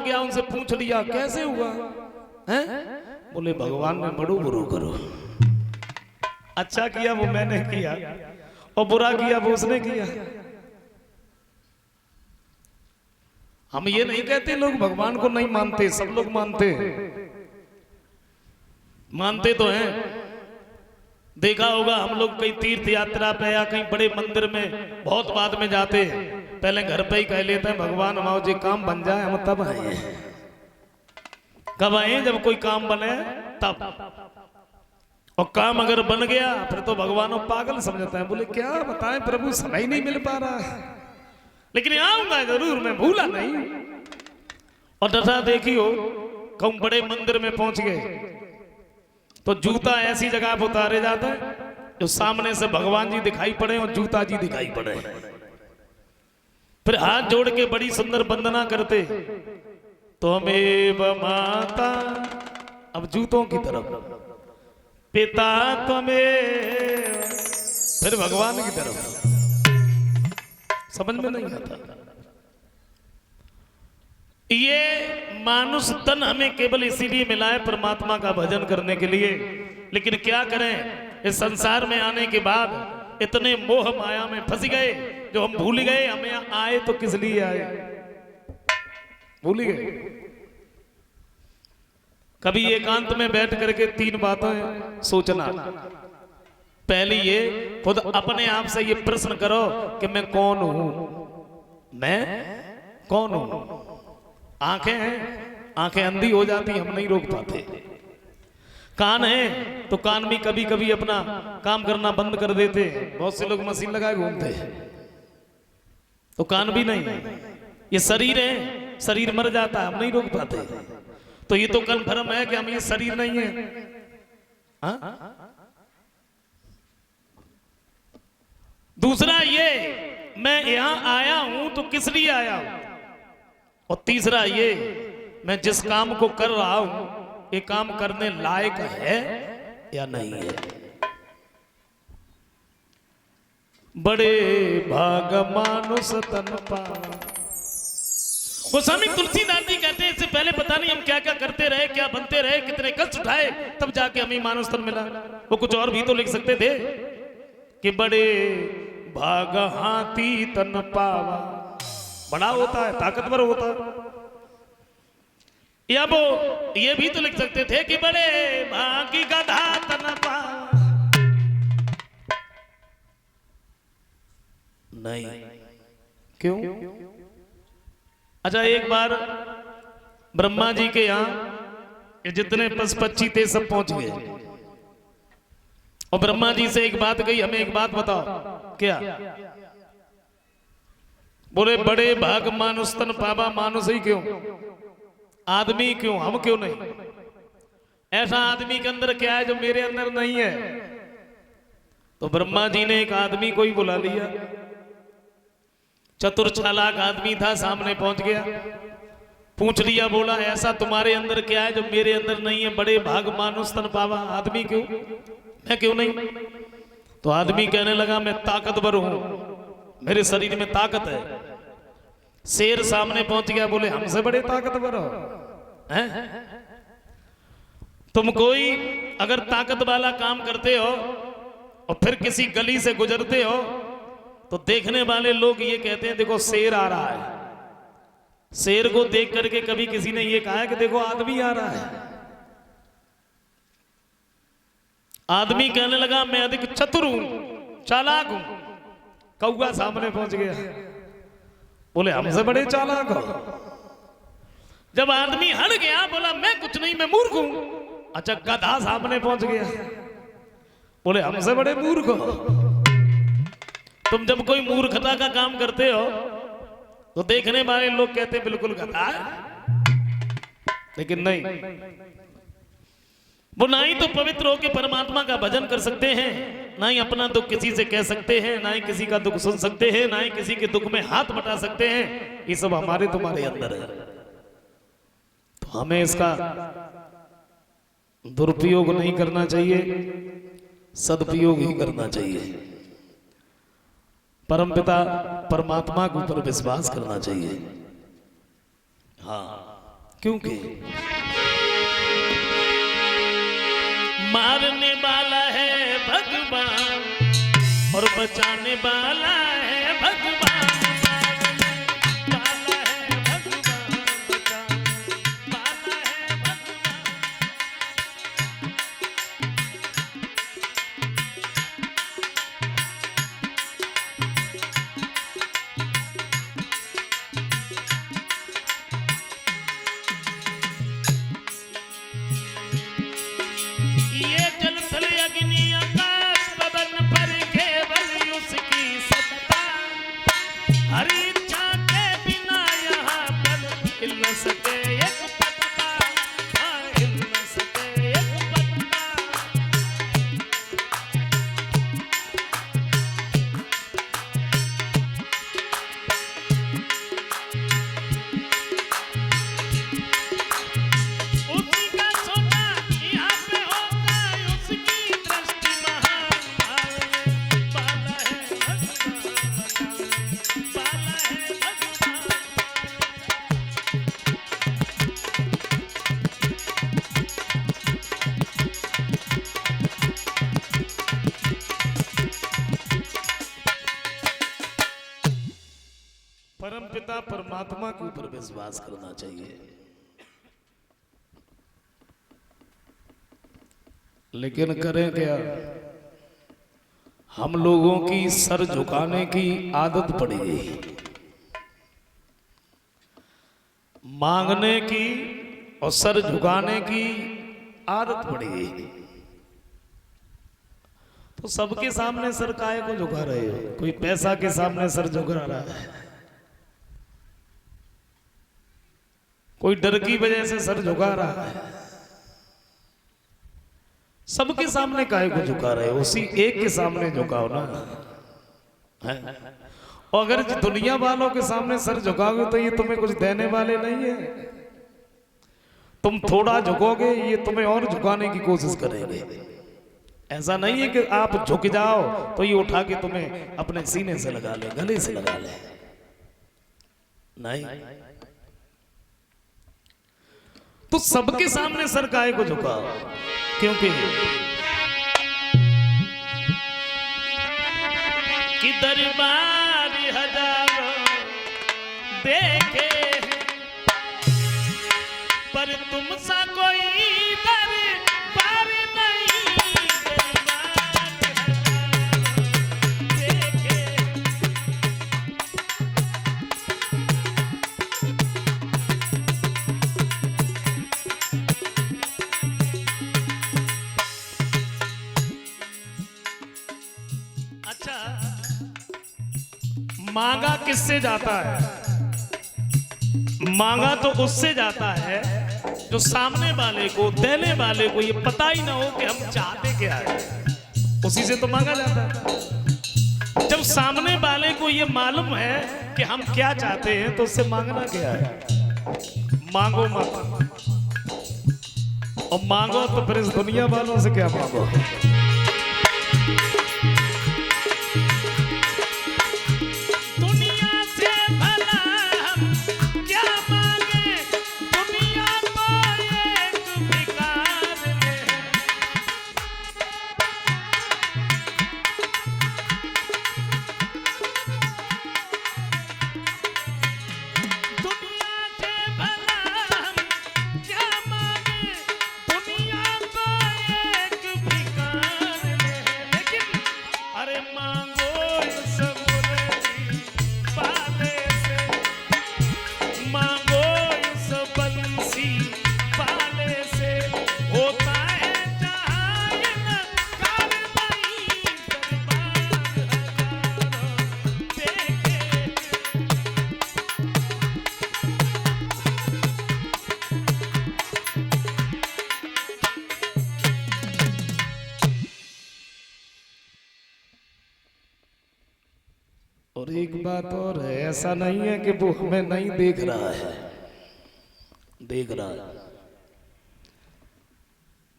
गया, उनसे पूछ लिया कैसे हुआ हैं? बोले भगवान ने बड़ू बुरू करो। अच्छा किया वो मैंने किया और बुरा किया वो उसने किया। हम ये नहीं कहते लोग भगवान को नहीं मानते, सब लोग मानते तो हैं। देखा होगा हम लोग कहीं तीर्थ यात्रा पे या कहीं बड़े मंदिर में बहुत बाद में जाते हैं, पहले घर पे ही कह लेते हैं भगवान हमारा जी काम बन जाए हम तब आए। कब आए? जब कोई काम बने तब। और काम अगर बन गया फिर तो भगवान को पागल समझता है। बोले क्या बताएं प्रभु, समय ही नहीं मिल पा रहा है, लेकिन आऊंगा जरूर, मैं भूला नहीं। और दशा देखी हो, कहूं बड़े मंदिर में पहुंच गए तो जूता ऐसी जगह पर उतारे जाता है जो सामने से भगवान जी दिखाई पड़े और जूता जी दिखाई पड़े। फिर हाथ जोड़ के बड़ी सुंदर वंदना करते, त्वमेव माता, अब जूतों की तरफ, पिता त्वमेव, फिर भगवान की तरफ। समझ में नहीं आता। ये मानुष तन हमें केवल इसीलिए मिला है परमात्मा का भजन करने के लिए, लेकिन क्या करें, इस संसार में आने के बाद इतने मोह माया में फंस गए जो हम भूल गए हम यहाँ आए तो किस लिए आए, भूल गए। कभी एकांत में बैठ करके 3 बातें सोचना। पहली ये, खुद अपने आप से ये प्रश्न करो कि मैं कौन हूं, मैं कौन हूं। आंखें हैं, आंखें अंधी हो जाती, हम नहीं रोक पाते। कान है तो कान भी कभी कभी अपना काम करना बंद कर देते, बहुत से लोग मशीन लगाए घूमते हैं तो कान भी नहीं। ये शरीर है, शरीर मर जाता है, हम नहीं रोक पाते। तो ये तो कन्फर्म है कि हम ये शरीर नहीं है। दूसरा ये, मैं यहां आया हूं तो किस लिए आया हूं। और तीसरा ये, मैं जिस काम को कर रहा हूं ये काम करने लायक है या नहीं है। बड़े भाग मानुष तन पावा। वो स्वामी तुलसीदास जी कहते हैं इससे पहले पता नहीं हम क्या क्या करते रहे, क्या बनते रहे, कितने कष्ट उठाए, तब जाके हमें मानुष तन मिला। वो कुछ और भी तो लिख सकते थे कि बड़े भाग हाथी तन पावा, बड़ा होता है, ताकतवर होता है। या वो ये भी तो लिख सकते थे कि बड़े भागी गधा तन पावा। नहीं, क्यों? अच्छा, एक बार ब्रह्मा जी के यहां जितने पशु पक्षी थे सब पहुंच गए और ब्रह्मा जी से एक बात कही, हमें एक बात बताओ क्या। बोले बड़े भाग मानुष तन पावा। मानुष ही क्यों, आदमी क्यों, हम क्यों नहीं? ऐसा आदमी के अंदर क्या है जो मेरे अंदर नहीं है? तो ब्रह्मा जी ने एक आदमी को ही बुला लिया, चतुर चालाक आदमी था, सामने पहुंच गया, पूछ लिया, बोला ऐसा तुम्हारे अंदर क्या है जो मेरे अंदर नहीं है? बड़े भाग मानुष तन पावा। आदमी क्यों, मैं क्यों नहीं? तो आदमी कहने लगा मैं ताकतवर हूं, मेरे शरीर में ताकत है। शेर सामने पहुंच गया, बोले हमसे बड़े ताकतवर हो हैं? तुम कोई अगर ताकत वाला काम करते हो और फिर किसी गली से गुजरते हो तो देखने वाले लोग ये कहते हैं देखो शेर आ रहा है। शेर को देख करके कभी किसी ने ये कहा है कि देखो आदमी आ रहा है? आदमी कहने लगा मैं अधिक चतुर हूं, चालाक हूं। कौवा सामने पहुंच गया, बोले हमसे बड़े चालाक हो। जब आदमी हट गया बोला मैं कुछ नहीं, मैं मूर्ख हूं। अच्छा, गधा सामने पहुंच गया, बोले हमसे बड़े मूर्ख हो। तुम जब कोई मूर्खता का काम करते हो तो देखने वाले लोग कहते बिल्कुल गधा है, लेकिन नहीं, वो ना ही तो पवित्र होकर परमात्मा का भजन कर सकते हैं, ना ही अपना दुख किसी से कह सकते हैं, ना ही किसी का दुख सुन सकते हैं, ना ही किसी के दुख में हाथ बटा सकते हैं। ये सब हमारे तुम्हारे अंदर है। तो हमें इसका दुरुपयोग नहीं करना चाहिए, सदुपयोग ही करना चाहिए। परमपिता परमात्मा के ऊपर विश्वास करना चाहिए। हाँ, क्योंकि मारने वाला है भगवान और बचाने वाला है भगवान। वाला है भगवान, बचाने वाला है भगवान। ये जल थल अग्नि आकाश पवन पर केवल उसकी सत्ता। हरी इच्छा के बिना यहाँ पर हिल न सके एक पत्ता। हाँ, हिल न सके एक पत्ता। उसी का सोना यहाँ पे होगा, उसकी दृष्टि महान। वाला है भगवान, वाला है भगवान। परमपिता परमात्मा के ऊपर विश्वास करना चाहिए, लेकिन करें क्या? हम लोगों की सर झुकाने की आदत पड़ी गई, मांगने की और सर झुकाने की आदत पड़ी गई। तो सबके सामने सर काहे को झुका रहे हो? कोई पैसा के सामने सर झुका रहा है, कोई डर की वजह से सर झुका रहा है। सबके सामने काहे को झुका रहे हो? उसी एक के सामने झुकाओ ना है? और अगर दुनिया वालों के सामने सर झुकाओगे तो ये तुम्हें कुछ देने वाले नहीं है। तुम थोड़ा झुकोगे, ये तुम्हें और झुकाने की कोशिश करेंगे। ऐसा नहीं है कि आप झुक जाओ तो ये उठा के तुम्हें अपने सीने से लगा ले, गले से लगा ले। नहीं, तो सबके सामने सर काहे को झुकाओ? क्योंकि कि दरबार हजारों देखे हैं, पर तुम सा कोई दरबार नहीं। दरबार हजारों देखे हैं। अच्छा, मांगा किससे जाता है? मांगा तो उससे जाता है जो सामने वाले को, देने वाले को ये पता ही ना हो कि हम चाहते क्या है। उसी से तो मांगा जाता है। जब सामने वाले को ये मालूम है कि हम क्या चाहते हैं तो उससे मांगना क्या है? मांगो मत, और मांगो तो फिर इस दुनिया वालों से क्या मांगो? और एक बात और है, ऐसा नहीं है कि वो हमें नहीं देख रहा है, देख रहा है।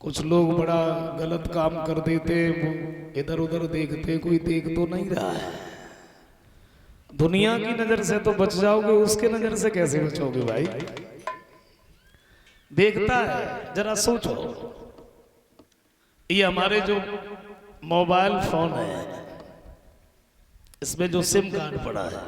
कुछ लोग बड़ा गलत काम कर देते, वो इधर उधर देखते, कोई देख तो नहीं रहा है। दुनिया की नजर से तो बच जाओगे, उसके नजर से कैसे बचोगे भाई? देखता है। जरा सोचो, ये हमारे जो मोबाइल फोन है इसमें जो सिम कार्ड पड़ा है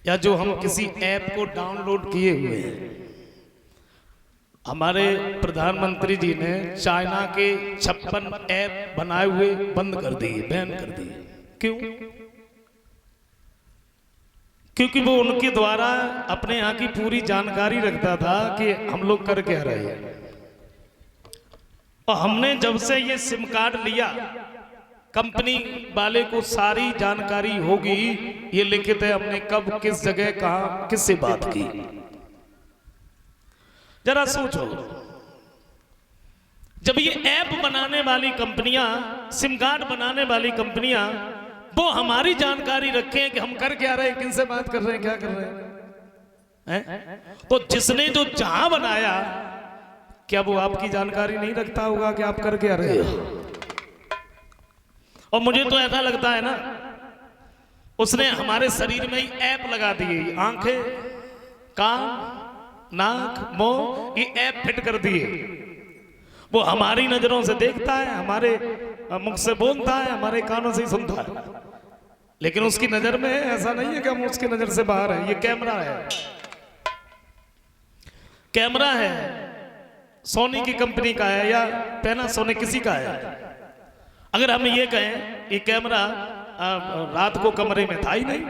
या जो हम किसी ऐप को डाउनलोड किए हुए हैं, हमारे प्रधानमंत्री जी ने चाइना के 56 ऐप बनाए हुए बंद कर दिए, बैन कर दिए। क्यों? क्योंकि वो उनके द्वारा अपने यहाँ की पूरी जानकारी रखता था कि हम लोग कर क्या रहे हैं। और हमने जब से ये सिम कार्ड लिया, कंपनी वाले को सारी जानकारी होगी, ये लिखित है हमने कब किस जगह कहा किससे बात की। जरा सोचो, जब ये ऐप बनाने वाली कंपनियां, सिम कार्ड बनाने वाली कंपनियां वो हमारी जानकारी रखें कि हम कर क्या रहे हैं, किनसे बात कर रहे हैं, क्या कर रहे हैं, तो जिसने जो जहां बनाया, क्या वो आपकी जानकारी नहीं रखता होगा कि आप कर क्या रहे हो? और मुझे तो ऐसा लगता है ना, उसने हमारे शरीर में ही ऐप लगा दिए, आंखें, कान, नाक, मुंह, ये ऐप फिट कर दिए। वो हमारी नजरों से देखता है, हमारे मुख से बोलता है, हमारे कानों से ही सुनता है, लेकिन उसकी नजर में ऐसा नहीं है कि हम उसकी नजर से बाहर है। ये कैमरा है, कैमरा है, सोनी की कंपनी का है या पैनासोनिक किसी का है। अगर हम ये कहें ये कैमरा रात को कमरे में था ही नहीं,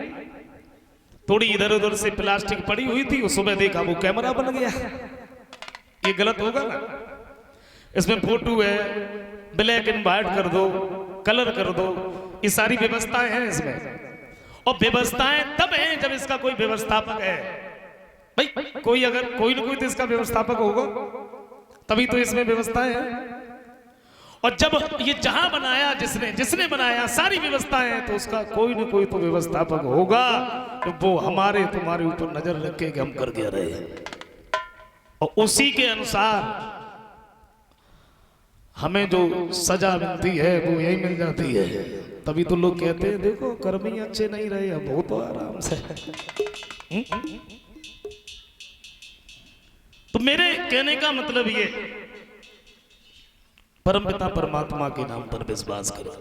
थोड़ी इधर उधर से प्लास्टिक पड़ी हुई थी, उस सुबह देखा वो कैमरा बन गया, ये गलत होगा ना? इसमें फोटो है, ब्लैक एंड व्हाइट कर दो, कलर कर दो, ये सारी व्यवस्थाएं हैं इसमें। और व्यवस्थाएं तब हैं जब इसका कोई व्यवस्थापक है। भाई कोई अगर कोई ना कोई तो इसका व्यवस्थापक होगा, तभी तो इसमें व्यवस्थाएं हैं। और जब ये जहां बनाया, जिसने बनाया सारी व्यवस्थाएं हैं, तो उसका कोई ना कोई तो व्यवस्थापक होगा, तो वो हमारे तुम्हारे ऊपर नजर रखे कि हम कर क्या रहे हैं, और उसी के अनुसार हमें जो सजा मिलती है वो यही मिल जाती है। तभी तो लोग कहते हैं देखो कर्मी अच्छे नहीं रहे, अब बहुत आराम से। तो मेरे कहने का मतलब ये, परमपिता परमात्मा के नाम पर विश्वास करो।